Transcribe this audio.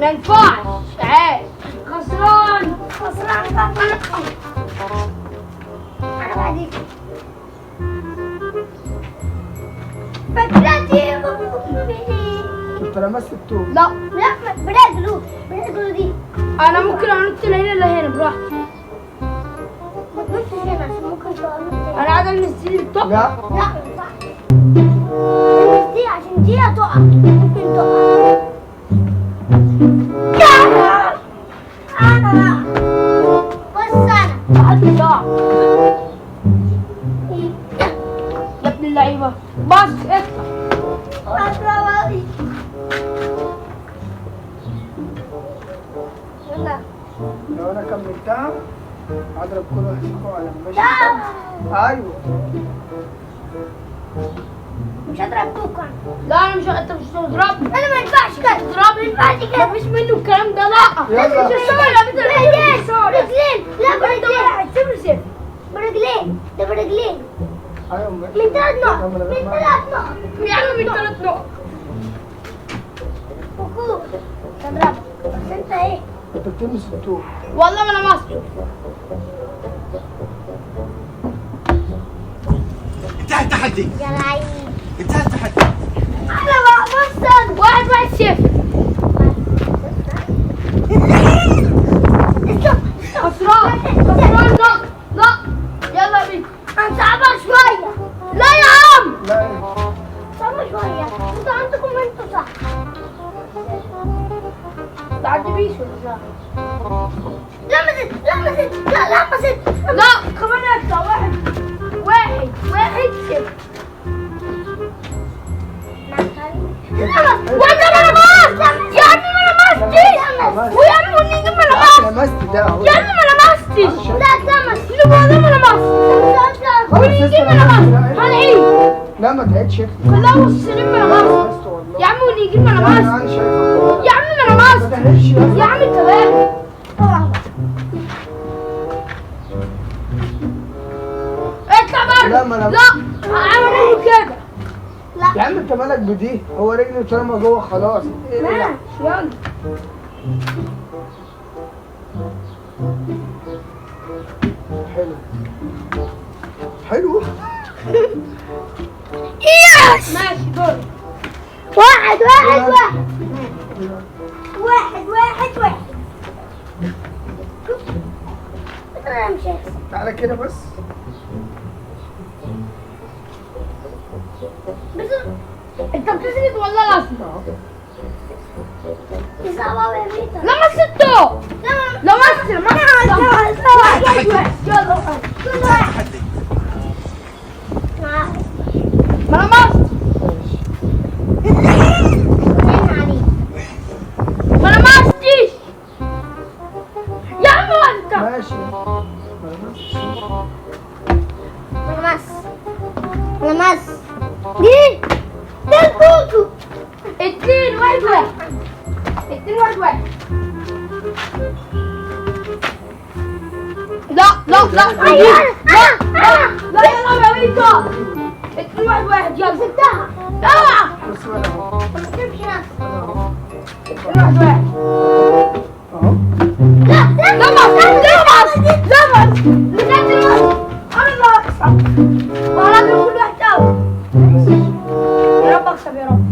ما ينفعش. تعال خسران انا بعديك فكرتي انت لمست الطوب. لا لا بدأت دي انا ممكن انط هنا ولا هنا براحتي. ما تنطش هنا عشان ممكن تقع. انا قاعد انزل الطب. لا لا ما ينفعش. دي عشان دي هتقع ممكن تقع. انا بص انا حد صعب يا ابن اللعيبه. بص اطلع. يلا لو انا كملتها هضرب كل واحد فيكم على المشي. لا ايوه مش هضرب كوكا. لا انا مش، انت مش هتضربني. انا ما ينفعش كده تضربني ما ينفعش كده. مفيش منه الكلام ده. لا يلا. مش الصورة بدل برجلين لا برجلين صفر صفر. برجلين ده برجلين ايوه من 3 نقط من 3 نقط. يا عم من 3 نقط. كوكو تضربك بس انت ايه؟ انت بتلمس الطوب. والله ما انا مصر. انتهى التحدي. يا لعيب انتهى التحدي. انا بقى بصل 1-1-0. خسران لا لا. يلا بينا. هنصعبها شوية. لا يا عم. لا صعبها شوية. انتوا عندكم انتوا صح. تعدي بيش ولا لمست لا لمست. لا كمان اطلع. 1-1-0. وانت ما لمست يا عم. ما لمستش ويا عم ونيجي ما لمست. لمست ده اهو. يا عم ما لمستش. لا لمس. والله ما لمست. ونيجي ما لمست. هنعيد. لا ما تعيدش انت. كلها والسليم ما لمست. لمست والله. يا عم ونيجي ما لا، لمست. انا شايفك. يا عم ما ما لمست. تعملش يا عم انت مالك. اطلع بره. لا، ما لمست. لا عملوا كده. يا عم انت مالك بدي؟ هو رجلي طالما جوه خلاص. ايه لا. ماشي يلا. حلو حلو. يس. ماشي دور. واحد انا مش هيحصل. تعالى كده بس. بس انت بتسند ولا لا؟ صعبة يا بيتا. لمسته. لمست. يلا. التحدي. ما لمست. ما لمستش. يا عم انت. ماشي. لمس دي ده الكوكو. 2-1-1. 2-1-1. لا لا لا. أيوة. لا يلا يا بيتا. 2-1-1 يلا. سبتها. اوعى. بص بقى اهو. ما تسيبش نفسك. اهو. 2-1-1. اهو. لمس. انا اللي هكسب. وهنعمل كل واحد اوت. يا رب اكسب يا رب.